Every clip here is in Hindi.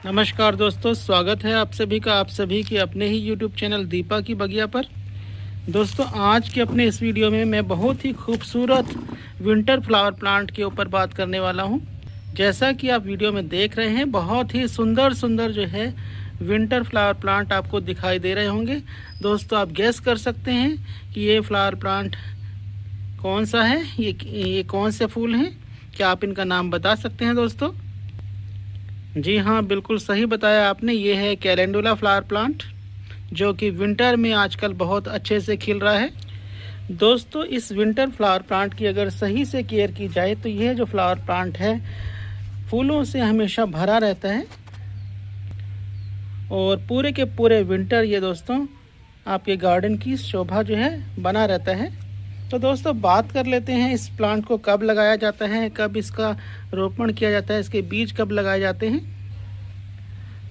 नमस्कार दोस्तों, स्वागत है आप सभी का आप सभी के अपने ही YouTube चैनल दीपा की बगिया पर। दोस्तों, आज के अपने इस वीडियो में मैं बहुत ही खूबसूरत विंटर फ्लावर प्लांट के ऊपर बात करने वाला हूं। जैसा कि आप वीडियो में देख रहे हैं, बहुत ही सुंदर सुंदर जो है विंटर फ्लावर प्लांट आपको दिखाई दे रहे होंगे। दोस्तों, आप गेस कर सकते हैं कि ये फ्लावर प्लांट कौन सा है, ये कौन से फूल हैं। क्या आप इनका नाम बता सकते हैं दोस्तों? जी हाँ, बिल्कुल सही बताया आपने। ये है कैलेंडुला फ्लावर प्लांट, जो कि विंटर में आजकल बहुत अच्छे से खिल रहा है। दोस्तों, इस विंटर फ्लावर प्लांट की अगर सही से केयर की जाए तो यह जो फ्लावर प्लांट है फूलों से हमेशा भरा रहता है और पूरे के पूरे विंटर ये दोस्तों आपके गार्डन की शोभा जो है बना रहता है। तो दोस्तों, बात कर लेते हैं इस प्लांट को कब लगाया जाता है, कब इसका रोपण किया जाता है, इसके बीज कब लगाए जाते हैं।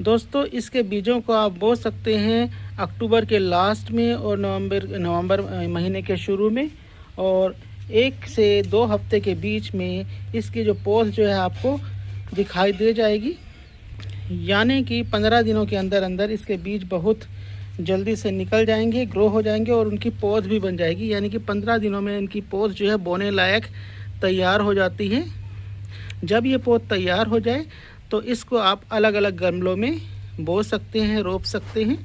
दोस्तों, इसके बीजों को आप बो सकते हैं अक्टूबर के लास्ट में और नवंबर महीने के शुरू में, और 1 से 2 हफ्ते के बीच में इसकी जो पौध जो है आपको दिखाई दे जाएगी। यानी कि 15 दिनों के अंदर अंदर इसके बीज बहुत जल्दी से निकल जाएंगे, ग्रो हो जाएंगे और उनकी पौध भी बन जाएगी। यानी कि 15 दिनों में इनकी पौध जो है बोने लायक तैयार हो जाती है। जब ये पौध तैयार हो जाए तो इसको आप अलग अलग गमलों में बो सकते हैं, रोप सकते हैं।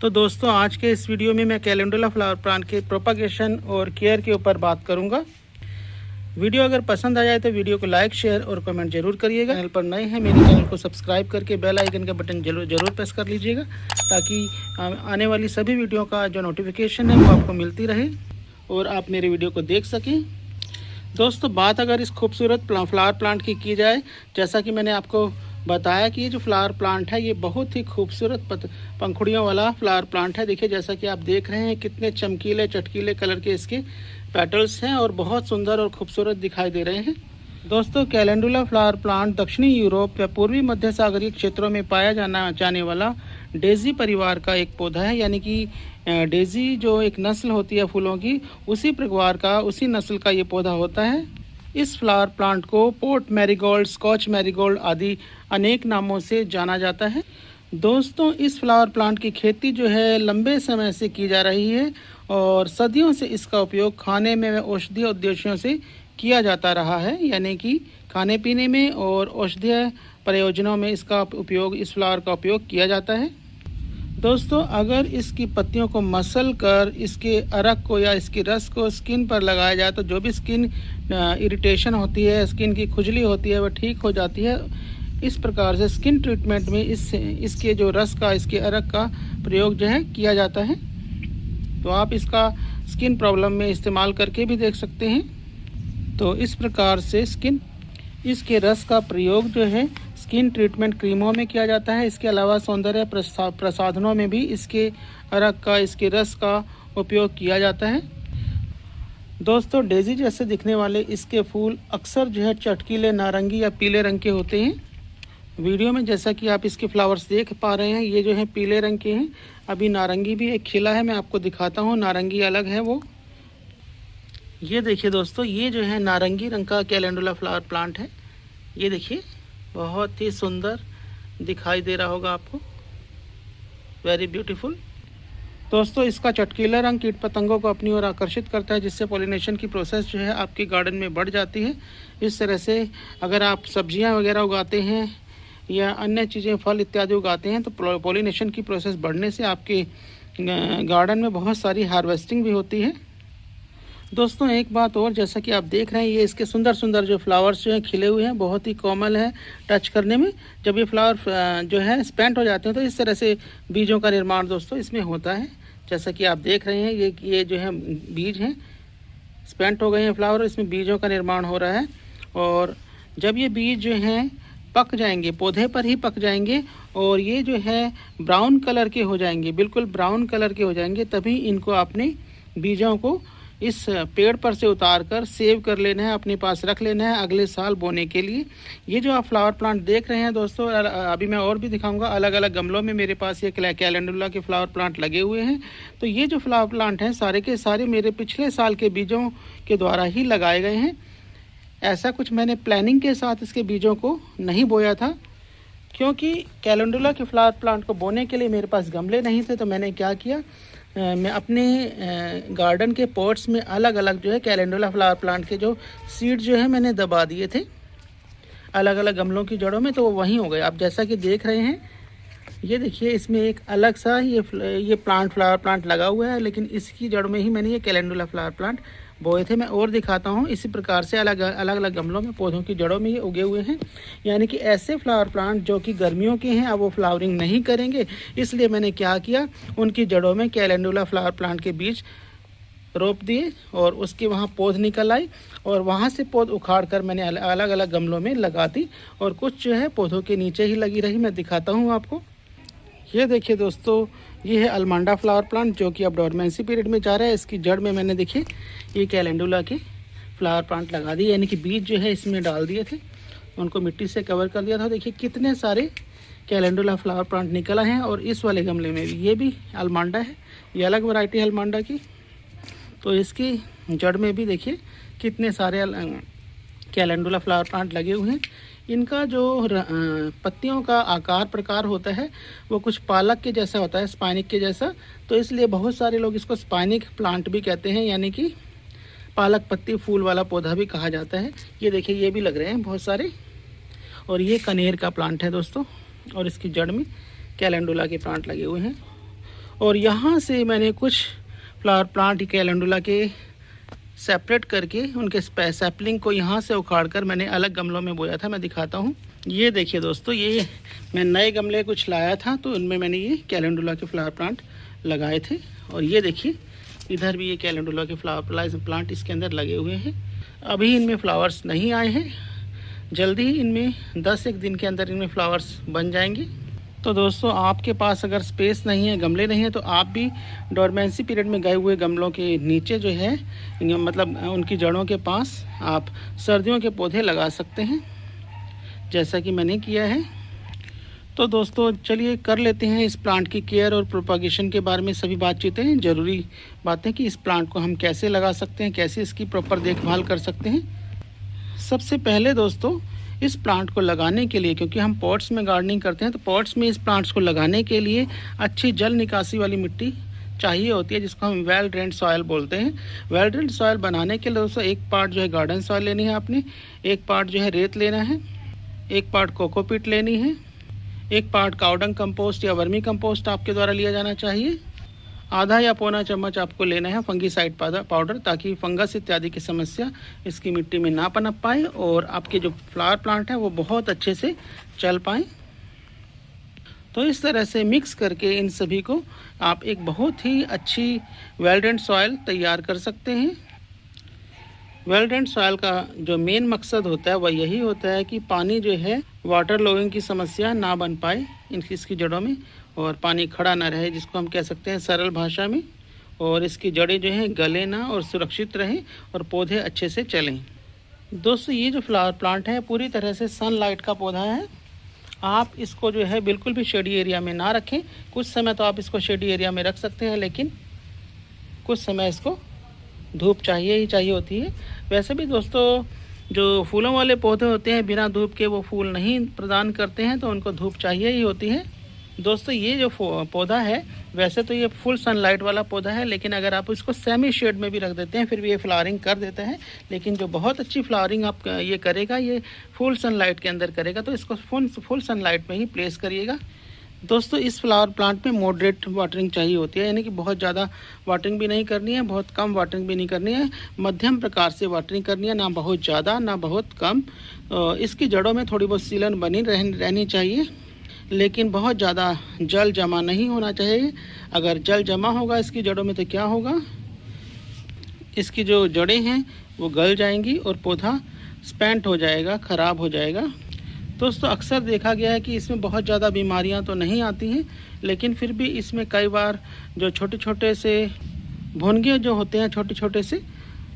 तो दोस्तों, आज के इस वीडियो में मैं कैलेंडुला फ्लावर प्लांट के प्रोपागेशन और केयर के ऊपर बात करूंगा। वीडियो अगर पसंद आ जाए तो वीडियो को लाइक, शेयर और कमेंट जरूर करिएगा। चैनल पर नए हैं, मेरे चैनल को सब्सक्राइब करके बेल आइकन का बटन जरूर प्रेस कर लीजिएगा, ताकि आने वाली सभी वीडियो का जो नोटिफिकेशन है वो आपको मिलती रहे और आप मेरे वीडियो को देख सकें। दोस्तों, बात अगर इस खूबसूरत फ्लावर प्लांट की जाए, जैसा कि मैंने आपको बताया कि ये जो फ्लावर प्लांट है ये बहुत ही खूबसूरत पंखुड़ियों वाला फ्लावर प्लांट है। देखिए, जैसा कि आप देख रहे हैं कितने चमकीले चटकीले कलर के इसके पेटल्स हैं और बहुत सुंदर और खूबसूरत दिखाई दे रहे हैं। दोस्तों, कैलेंडुला फ्लावर प्लांट दक्षिणी यूरोप या पूर्वी मध्य सागरीय क्षेत्रों में पाया जाने वाला डेजी परिवार का एक पौधा है। यानी कि डेजी जो एक नस्ल होती है फूलों की, उसी परिवार का, उसी नस्ल का ये पौधा होता है। इस फ्लावर प्लांट को पोर्ट मैरीगोल्ड, स्कॉच मैरीगोल्ड आदि अनेक नामों से जाना जाता है। दोस्तों, इस फ्लावर प्लांट की खेती जो है लंबे समय से की जा रही है और सदियों से इसका उपयोग खाने में व औषधीय उद्देश्यों से किया जाता रहा है। यानी कि खाने पीने में और औषधीय प्रयोजनों में इसका उपयोग, इस फ्लावर का उपयोग किया जाता है। दोस्तों, अगर इसकी पत्तियों को मसल कर इसके अरक को या इसके रस को स्किन पर लगाया जाए तो जो भी स्किन इरिटेशन होती है, स्किन की खुजली होती है, वह ठीक हो जाती है। इस प्रकार से स्किन ट्रीटमेंट में इसके जो रस का, इसके अरक का प्रयोग जो है किया जाता है। तो आप इसका स्किन प्रॉब्लम में इस्तेमाल करके भी देख सकते हैं। तो इस प्रकार से इसके रस का प्रयोग जो है स्किन ट्रीटमेंट क्रीमों में किया जाता है। इसके अलावा सौंदर्य प्रसाधनों में भी इसके अरक का, इसके रस का उपयोग किया जाता है। दोस्तों, डेजी जैसे दिखने वाले इसके फूल अक्सर जो है चटकीले नारंगी या पीले रंग के होते हैं। वीडियो में जैसा कि आप इसके फ्लावर्स देख पा रहे हैं, ये जो है पीले रंग के हैं। अभी नारंगी भी एक खिला है, मैं आपको दिखाता हूँ। नारंगी अलग है वो। ये देखिए दोस्तों, ये जो है नारंगी रंग का कैलेंडुला फ्लावर प्लांट है। ये देखिए, बहुत ही सुंदर दिखाई दे रहा होगा आपको, वेरी ब्यूटीफुल। दोस्तों, इसका चटकीला रंग कीट पतंगों को अपनी ओर आकर्षित करता है, जिससे पॉलिनेशन की प्रोसेस जो है आपके गार्डन में बढ़ जाती है। इस तरह से अगर आप सब्जियां वगैरह उगाते हैं या अन्य चीज़ें, फल इत्यादि उगाते हैं, तो पॉलिनेशन की प्रोसेस बढ़ने से आपके गार्डन में बहुत सारी हार्वेस्टिंग भी होती है। दोस्तों, एक बात और, जैसा कि आप देख रहे हैं, ये इसके सुंदर सुंदर जो फ्लावर्स जो हैं खिले हुए हैं, बहुत ही कोमल है टच करने में। जब ये फ्लावर जो है स्पेंट हो जाते हैं तो इस तरह से बीजों का निर्माण दोस्तों इसमें होता है। जैसा कि आप देख रहे हैं, ये जो है बीज हैं, स्पेंट हो गए हैं फ्लावर, इसमें बीजों का निर्माण हो रहा है। और जब ये बीज जो हैं पक जाएंगे, पौधे पर ही पक जाएंगे और ये जो है ब्राउन कलर के हो जाएंगे, बिल्कुल ब्राउन कलर के हो जाएंगे, तभी इनको अपने बीजों को इस पेड़ पर से उतार कर सेव कर लेना है, अपने पास रख लेना है अगले साल बोने के लिए। ये जो आप फ्लावर प्लांट देख रहे हैं दोस्तों, अभी मैं और भी दिखाऊंगा। अलग अलग गमलों में मेरे पास ये कैलेंडुला के फ्लावर प्लांट लगे हुए हैं। तो ये जो फ्लावर प्लांट हैं सारे के सारे मेरे पिछले साल के बीजों के द्वारा ही लगाए गए हैं। ऐसा कुछ मैंने प्लानिंग के साथ इसके बीजों को नहीं बोया था। क्योंकि कैलेंडुला के फ्लावर प्लांट को बोने के लिए मेरे पास गमले नहीं थे, तो मैंने क्या किया, मैं अपने गार्डन के पॉट्स में अलग अलग जो है कैलेंडुला फ्लावर प्लांट के जो सीड जो है मैंने दबा दिए थे अलग अलग गमलों की जड़ों में, तो वो वहीं हो गए। आप जैसा कि देख रहे हैं, ये देखिए इसमें एक अलग सा ये फ्लावर प्लांट लगा हुआ है, लेकिन इसकी जड़ में ही मैंने ये कैलेंडुला फ्लावर प्लांट बोए थे। मैं और दिखाता हूँ, इसी प्रकार से अलग अलग गमलों में पौधों की जड़ों में ये उगे हुए हैं। यानी कि ऐसे फ्लावर प्लांट जो कि गर्मियों के हैं, अब वो फ्लावरिंग नहीं करेंगे, इसलिए मैंने क्या किया, उनकी जड़ों में कैलेंडुला फ्लावर प्लांट के बीज रोप दिए और उसके वहाँ पौध निकल आई और वहाँ से पौध उखाड़ कर मैंने अलग अलग गमलों में लगा दी और कुछ जो है पौधों के नीचे ही लगी रही। मैं दिखाता हूँ आपको। ये देखिए दोस्तों, ये है अलमांडा फ्लावर प्लांट जो कि अब डोरमेंसी पीरियड में जा रहा है। इसकी जड़ में मैंने देखिए ये कैलेंडुला के फ्लावर प्लांट लगा दिए, यानी कि बीज जो है इसमें डाल दिए थे, उनको मिट्टी से कवर कर दिया था। देखिए कितने सारे कैलेंडुला फ्लावर प्लांट निकला हैं। और इस वाले गमले में भी ये भी अलमांडा है, ये अलग वैरायटी है अलमांडा की। तो इसकी जड़ में भी देखिए कितने सारे कैलेंडुला फ्लावर प्लांट लगे हुए हैं। इनका जो पत्तियों का आकार प्रकार होता है वो कुछ पालक के जैसा होता है, स्पाइनिक के जैसा, तो इसलिए बहुत सारे लोग इसको स्पाइनिक प्लांट भी कहते हैं, यानी कि पालक पत्ती फूल वाला पौधा भी कहा जाता है। ये देखिए ये भी लग रहे हैं बहुत सारे। और ये कनेर का प्लांट है दोस्तों, और इसकी जड़ में कैलेंडुला के प्लांट लगे हुए हैं। और यहाँ से मैंने कुछ फ्लावर प्लांट कैलेंडुला के सेपरेट करके उनके सैपलिंग को यहाँ से उखाड़ कर मैंने अलग गमलों में बोया था। मैं दिखाता हूँ। ये देखिए दोस्तों, ये मैं नए गमले कुछ लाया था, तो उनमें मैंने ये कैलेंडुला के फ्लावर प्लांट लगाए थे। और ये देखिए इधर भी ये कैलेंडुला के फ्लावर प्लांट इसके अंदर लगे हुए हैं। अभी इनमें फ्लावर्स नहीं आए हैं, जल्दी ही इनमें 10 दिन के अंदर इनमें फ्लावर्स बन जाएंगे। तो दोस्तों, आपके पास अगर स्पेस नहीं है, गमले नहीं है, तो आप भी डोरमेंसी पीरियड में गए हुए गमलों के नीचे जो है, मतलब उनकी जड़ों के पास आप सर्दियों के पौधे लगा सकते हैं, जैसा कि मैंने किया है। तो दोस्तों चलिए कर लेते हैं इस प्लांट की केयर और प्रोपागेशन के बारे में सभी बातचीतें, ज़रूरी बातें कि इस प्लांट को हम कैसे लगा सकते हैं, कैसे इसकी प्रॉपर देखभाल कर सकते हैं। सबसे पहले दोस्तों, इस प्लांट को लगाने के लिए, क्योंकि हम पॉट्स में गार्डनिंग करते हैं, तो पॉट्स में इस प्लांट्स को लगाने के लिए अच्छी जल निकासी वाली मिट्टी चाहिए होती है, जिसको हम वेल ड्रेन्ड सॉयल बोलते हैं। वेल ड्रेन्ड सॉयल बनाने के लिए दोस्तों एक पार्ट जो है गार्डन सॉयल लेनी है आपने, एक पार्ट जो है रेत लेना है, एक पार्ट कोकोपीट लेनी है, एक पार्ट काउडंग कंपोस्ट या वर्मी कंपोस्ट आपके द्वारा लिया जाना चाहिए। आधा या पौना चम्मच आपको लेना है फंगीसाइड पाउडर, ताकि फंगस इत्यादि की समस्या इसकी मिट्टी में ना पनप पाए और आपके जो फ्लावर प्लांट है वो बहुत अच्छे से चल पाएँ। तो इस तरह से मिक्स करके इन सभी को आप एक बहुत ही अच्छी वेल ड्रेन्ड सॉइल तैयार कर सकते हैं। वेल ड्रेन्ड सॉइल का जो मेन मकसद होता है वह यही होता है कि पानी जो है वाटर लॉगिंग की समस्या ना बन पाए इसकी जड़ों में, और पानी खड़ा ना रहे, जिसको हम कह सकते हैं सरल भाषा में, और इसकी जड़ें जो हैं गले ना और सुरक्षित रहें और पौधे अच्छे से चलें। दोस्तों ये जो फ्लावर प्लांट है पूरी तरह से सनलाइट का पौधा है। आप इसको जो है बिल्कुल भी शेडी एरिया में ना रखें। कुछ समय तो आप इसको शेडी एरिया में रख सकते हैं, लेकिन कुछ समय इसको धूप चाहिए ही चाहिए होती है। वैसे भी दोस्तों जो फूलों वाले पौधे होते हैं बिना धूप के वो फूल नहीं प्रदान करते हैं, तो उनको धूप चाहिए ही होती है। दोस्तों ये जो पौधा है वैसे तो ये फुल सनलाइट वाला पौधा है, लेकिन अगर आप इसको सेमी शेड में भी रख देते हैं फिर भी ये फ्लावरिंग कर देता है। लेकिन जो बहुत अच्छी फ्लावरिंग आप ये करेगा ये फुल सनलाइट के अंदर करेगा, तो इसको फुल सनलाइट में ही प्लेस करिएगा। दोस्तों इस फ्लावर प्लांट में मॉडरेट वाटरिंग चाहिए होती है, यानी कि बहुत ज़्यादा वाटरिंग भी नहीं करनी है, बहुत कम वाटरिंग भी नहीं करनी है, मध्यम प्रकार से वाटरिंग करनी है, ना बहुत ज़्यादा ना बहुत कम। इसकी जड़ों में थोड़ी बहुत सीलन बनी रहनी चाहिए, लेकिन बहुत ज़्यादा जल जमा नहीं होना चाहिए। अगर जल जमा होगा इसकी जड़ों में तो क्या होगा, इसकी जो जड़ें हैं वो गल जाएंगी और पौधा स्पेंट हो जाएगा, ख़राब हो जाएगा। दोस्तों अक्सर देखा गया है कि इसमें बहुत ज़्यादा बीमारियां तो नहीं आती हैं, लेकिन फिर भी इसमें कई बार जो छोटे छोटे से भुनगे जो होते हैं छोटे छोटे से,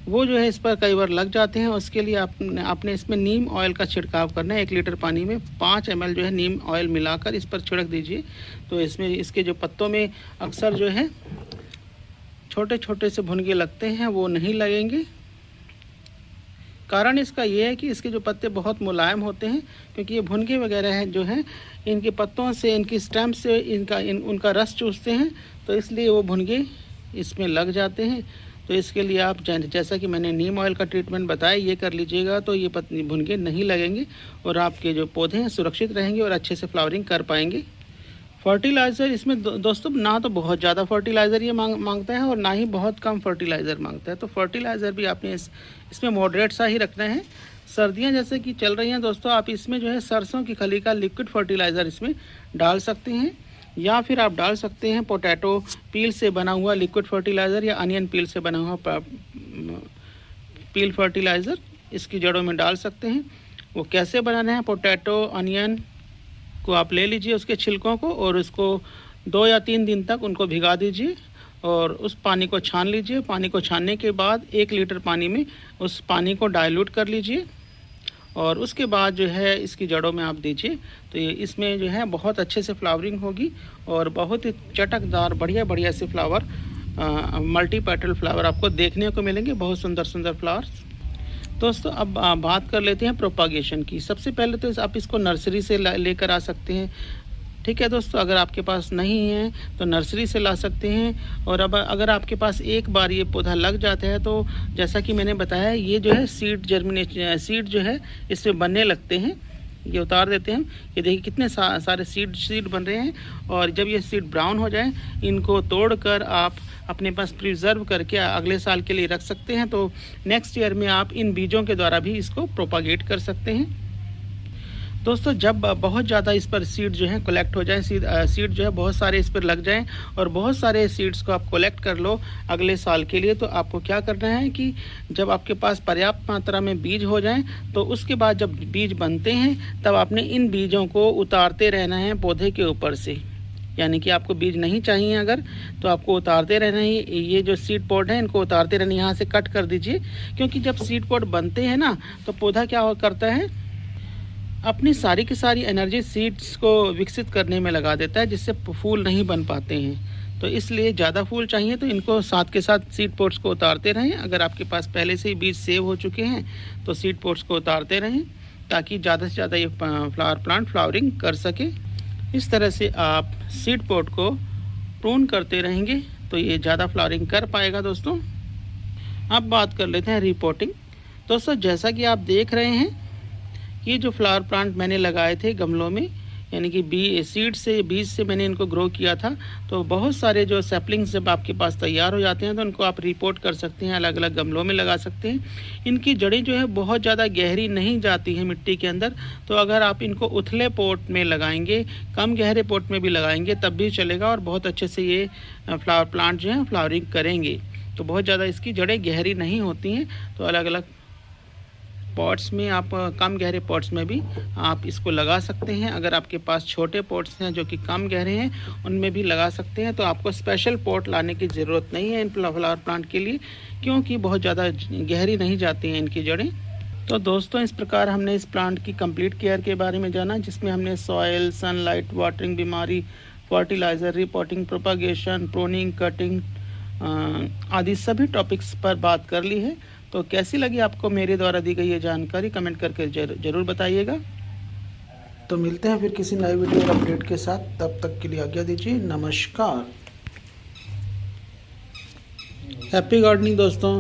वो जो है इस पर कई बार लग जाते हैं। उसके लिए आपने इसमें नीम ऑयल का छिड़काव करना है। 1 लीटर पानी में 5 ml जो है नीम ऑयल मिलाकर इस पर छिड़क दीजिए, तो इसमें इसके जो पत्तों में अक्सर जो है छोटे छोटे से भुनगे लगते हैं वो नहीं लगेंगे। कारण इसका ये है कि इसके जो पत्ते बहुत मुलायम होते हैं, क्योंकि ये भुनगे वगैरह हैं जो हैं इनके पत्तों से, इनकी स्टेम से उनका रस चूसते हैं, तो इसलिए वो भुनगे इसमें लग जाते हैं। तो इसके लिए आप जैसा कि मैंने नीम ऑयल का ट्रीटमेंट बताया ये कर लीजिएगा, तो ये भुनगे नहीं लगेंगे और आपके जो पौधे हैं सुरक्षित रहेंगे और अच्छे से फ्लावरिंग कर पाएंगे। फर्टिलाइज़र इसमें दोस्तों ना तो बहुत ज़्यादा फर्टिलाइज़र ये मांगता है और ना ही बहुत कम फर्टिलाइज़र मांगता है। तो फर्टिलाइज़र भी आपने इसमें मॉडरेट सा ही रखना है। सर्दियां जैसे कि चल रही हैं दोस्तों, आप इसमें जो है सरसों की खली का लिक्विड फर्टिलाइज़र इसमें डाल सकते हैं, या फिर आप डाल सकते हैं पोटैटो पील से बना हुआ लिक्विड फर्टिलाइज़र या अनियन पील से बना हुआ पील फर्टिलाइज़र इसकी जड़ों में डाल सकते हैं। वो कैसे बनाना है, पोटैटो अनियन को आप ले लीजिए उसके छिलकों को और उसको 2 या 3 दिन तक उनको भिगा दीजिए और उस पानी को छान लीजिए। पानी को छानने के बाद 1 लीटर पानी में उस पानी को डाइल्यूट कर लीजिए और उसके बाद जो है इसकी जड़ों में आप दीजिए। तो ये इसमें जो है बहुत अच्छे से फ्लावरिंग होगी और बहुत ही चटकदार बढ़िया से फ्लावर, मल्टी पेटल फ्लावर आपको देखने को मिलेंगे, बहुत सुंदर फ्लावर्स। दोस्तों अब बात कर लेते हैं प्रोपागेशन की। सबसे पहले तो आप इसको नर्सरी से लेकर आ सकते हैं, ठीक है दोस्तों। अगर आपके पास नहीं है तो नर्सरी से ला सकते हैं। और अब अगर आपके पास एक बार ये पौधा लग जाता है तो जैसा कि मैंने बताया, ये जो है सीड जो है इससे बनने लगते हैं। ये उतार देते हैं, ये देखिए कितने सारे सीड बन रहे हैं। और जब ये सीड ब्राउन हो जाए इनको तोड़कर आप अपने पास प्रिजर्व करके अगले साल के लिए रख सकते हैं। तो नेक्स्ट ईयर में आप इन बीजों के द्वारा भी इसको प्रोपागेट कर सकते हैं। दोस्तों जब बहुत ज़्यादा इस पर सीड जो है कलेक्ट हो जाए, सीड जो है बहुत सारे इस पर लग जाएं और बहुत सारे सीड्स को आप कलेक्ट कर लो अगले साल के लिए, तो आपको क्या करना है कि जब आपके पास पर्याप्त मात्रा में बीज हो जाएं तो उसके बाद जब बीज बनते हैं तब आपने इन बीजों को उतारते रहना है पौधे के ऊपर से। यानी कि आपको बीज नहीं चाहिए अगर, तो आपको उतारते रहना है। ये जो सीड पॉड है इनको उतारते रहना, यहाँ से कट कर दीजिए, क्योंकि जब सीड पॉड बनते हैं ना तो पौधा क्या करता है, अपनी सारी की सारी एनर्जी सीड्स को विकसित करने में लगा देता है, जिससे फूल नहीं बन पाते हैं। तो इसलिए ज़्यादा फूल चाहिए तो इनको साथ के साथ सीड पोड्स को उतारते रहें। अगर आपके पास पहले से ही बीज सेव हो चुके हैं तो सीड पोड्स को उतारते रहें, ताकि ज़्यादा से ज़्यादा ये फ्लावर प्लांट फ्लावरिंग कर सके। इस तरह से आप सीड पोड को प्रून करते रहेंगे तो ये ज़्यादा फ्लावरिंग कर पाएगा। दोस्तों अब बात कर लेते हैं रिपोर्टिंग। दोस्तों जैसा कि आप देख रहे हैं, ये जो फ्लावर प्लांट मैंने लगाए थे गमलों में, यानी कि बीज से मैंने इनको ग्रो किया था, तो बहुत सारे जो सैपलिंग्स जब आपके पास तैयार हो जाते हैं तो उनको आप रिपोर्ट कर सकते हैं, अलग अलग गमलों में लगा सकते हैं। इनकी जड़ें जो है बहुत ज़्यादा गहरी नहीं जाती हैं मिट्टी के अंदर, तो अगर आप इनको उथले पोट में लगाएंगे, कम गहरे पोट में भी लगाएंगे तब भी चलेगा और बहुत अच्छे से ये फ्लावर प्लांट जो है फ्लावरिंग करेंगे। तो बहुत ज़्यादा इसकी जड़ें गहरी नहीं होती हैं, तो अलग अलग पॉट्स में आप, कम गहरे पॉट्स में भी आप इसको लगा सकते हैं। अगर आपके पास छोटे पॉट्स हैं जो कि कम गहरे हैं उनमें भी लगा सकते हैं। तो आपको स्पेशल पॉट लाने की ज़रूरत नहीं है इन फ्लावर प्लांट के लिए, क्योंकि बहुत ज़्यादा गहरी नहीं जाती हैं इनकी जड़ें। तो दोस्तों इस प्रकार हमने इस प्लांट की कंप्लीट केयर के बारे में जाना, जिसमें हमने सॉइल, सनलाइट, वाटरिंग, बीमारी, fertiliser, reporting, propagation, pruning, cutting आदि सभी टॉपिक्स पर बात कर ली है। तो कैसी लगी आपको मेरे द्वारा दी गई ये जानकारी, कमेंट करके जरूर बताइएगा। तो मिलते हैं फिर किसी नए वीडियो और अपडेट के साथ, तब तक के लिए आज्ञा दीजिए। नमस्कार, हैप्पी गार्डनिंग दोस्तों।